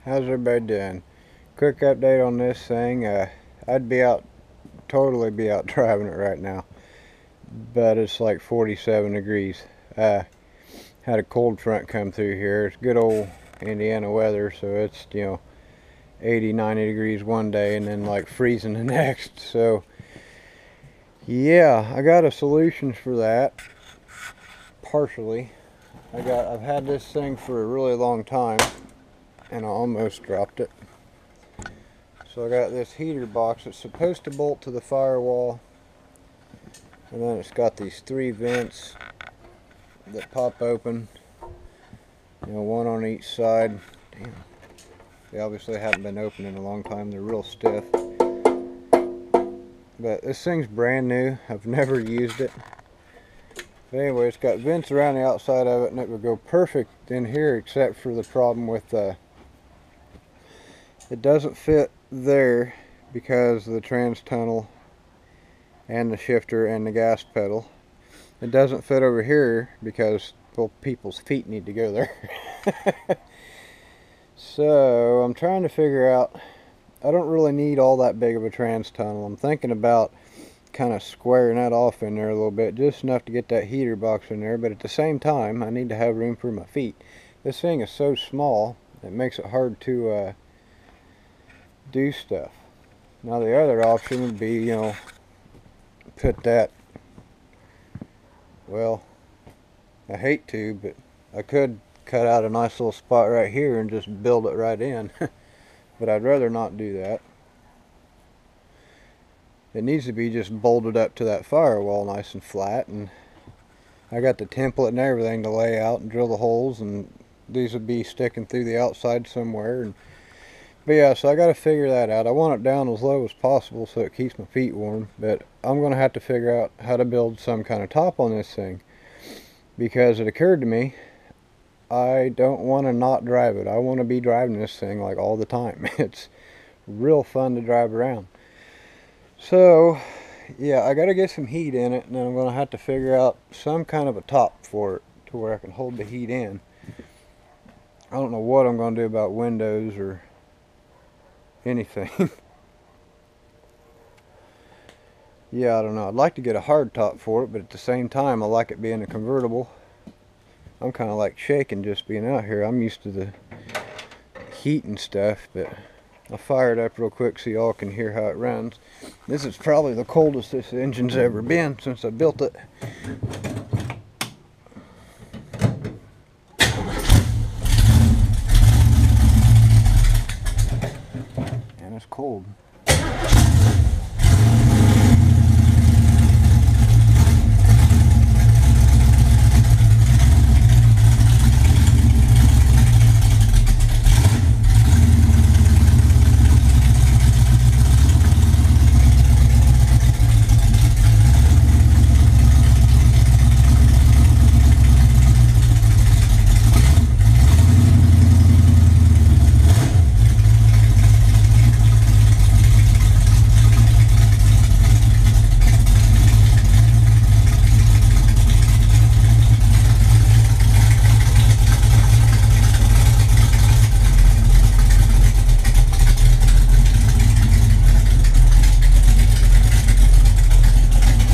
How's everybody doing? Quick update on this thing. I'd totally be out driving it right now, but it's like 47 degrees. Had a cold front come through here. It's good old Indiana weather, so it's 80, 90 degrees one day and then like freezing the next. So yeah, I got a solution for that. Partially, I've had this thing for a really long time, and I almost dropped it. So I got this heater box. It's supposed to bolt to the firewall, and then it's got these 3 vents that pop open, one on each side. Damn, they obviously haven't been opened in a long time. They're real stiff, but this thing's brand new. I've never used it. But anyway, it's got vents around the outside of it, and it would go perfect in here, except for the problem with it doesn't fit there because of the trans tunnel and the shifter and the gas pedal. It doesn't fit over here because, well, people's feet need to go there. So I'm trying to figure out, I don't really need all that big of a trans tunnel. I'm thinking about kind of squaring that off in there a little bit, just enough to get that heater box in there, but at the same time I need to have room for my feet. This thing is so small it makes it hard to do stuff. Now the other option would be, put that, well, I hate to, but I could cut out a nice little spot right here and just build it right in. But I'd rather not do that. It needs to be just bolted up to that firewall nice and flat, and I got the template and everything to lay out and drill the holes, and these would be sticking through the outside somewhere. But yeah, so I got to figure that out. I want it down as low as possible so it keeps my feet warm, but I'm going to have to figure out how to build some kind of top on this thing, because it occurred to me I don't want to not drive it. I want to be driving this thing like all the time. It's real fun to drive around. So yeah, I got to get some heat in it, and then I'm going to have to figure out some kind of a top for it to where I can hold the heat in. I don't know what I'm going to do about windows or anything. Yeah, I don't know. I'd like to get a hard top for it, but at the same time I like it being a convertible. I'm kind of like shaking just being out here. I'm used to the heat and stuff, but I'll fire it up real quick so y'all can hear how it runs. This is probably the coldest this engine's ever been since I built it. And it's cold.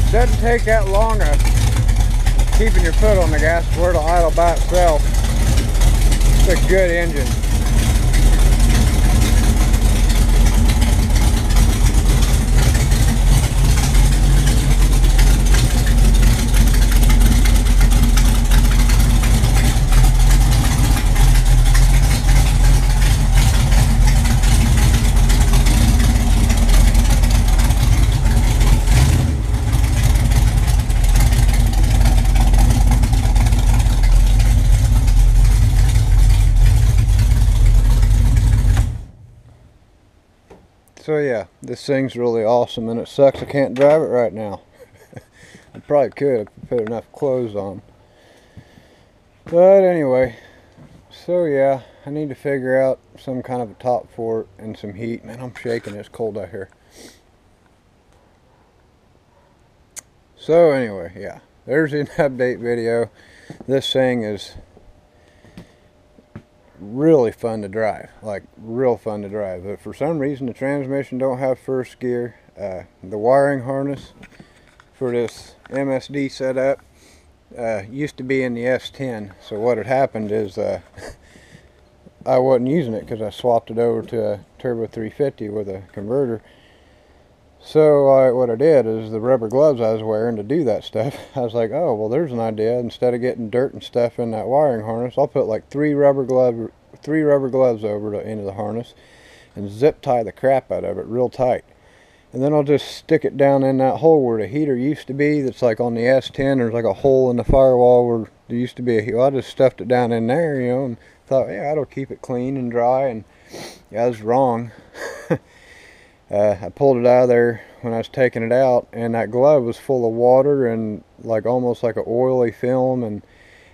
Doesn't take that long of keeping your foot on the gas where it'll idle by itself. It's a good engine. So yeah, this thing's really awesome, and it sucks I can't drive it right now. I probably could if I put enough clothes on. But anyway, so yeah, I need to figure out some kind of a top for it and some heat. Man, I'm shaking, it's cold out here. So anyway, yeah, there's an update video. This thing is really fun to drive, like real fun to drive. But for some reason the transmission don't have first gear. The wiring harness for this MSD setup used to be in the S10. So what had happened is I wasn't using it because I swapped it over to a Turbo 350 with a converter. So what I did is the rubber gloves I was wearing to do that stuff, I was like, oh, well, there's an idea. Instead of getting dirt and stuff in that wiring harness, I'll put like three rubber gloves over the end of the harness and zip tie the crap out of it real tight. And then I'll just stick it down in that hole where the heater used to be. That's like on the S10, there's like a hole in the firewall where there used to be a heater. Well, I just stuffed it down in there, you know, and thought, yeah, that'll keep it clean and dry. And yeah, I was wrong. I pulled it out of there when I was taking it out, and that glove was full of water and like almost like an oily film, and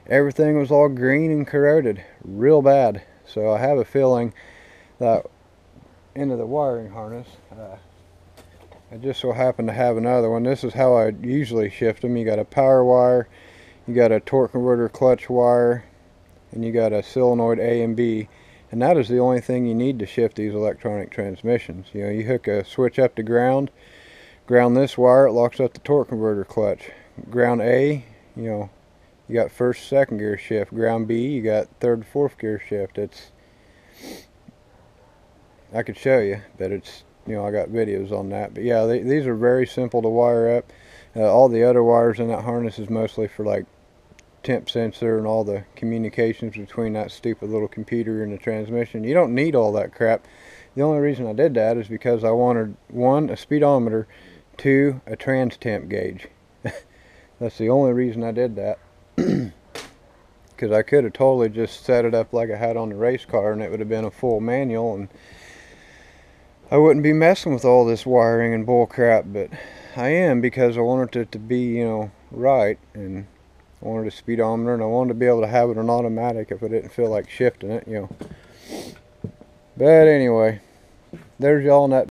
everything was all green and corroded real bad. So I have a feeling that into the wiring harness, I just so happen to have another one. This is how I usually shift them. You got a power wire, you got a torque converter clutch wire, and you got a solenoid A and B. And that is the only thing you need to shift these electronic transmissions. You know, you hook a switch up to ground this wire, it locks up the torque converter clutch. Ground A, you know, you got first, second gear shift. Ground B, you got third, fourth gear shift. I could show you, but it's, you know, I got videos on that. But yeah, these are very simple to wire up. All the other wires in that harness is mostly for like temp sensor and all the communications between that stupid little computer and the transmission. You don't need all that crap. The only reason I did that is because I wanted, one, a speedometer, two, a trans temp gauge. That's the only reason I did that. Because I could have totally just set it up like I had on the race car and it would have been a full manual and I wouldn't be messing with all this wiring and bull crap. But I am, because I wanted it to be, you know, right, and I wanted a speedometer, and I wanted to be able to have it on automatic if I didn't feel like shifting it, you know. But anyway, there's y'all in that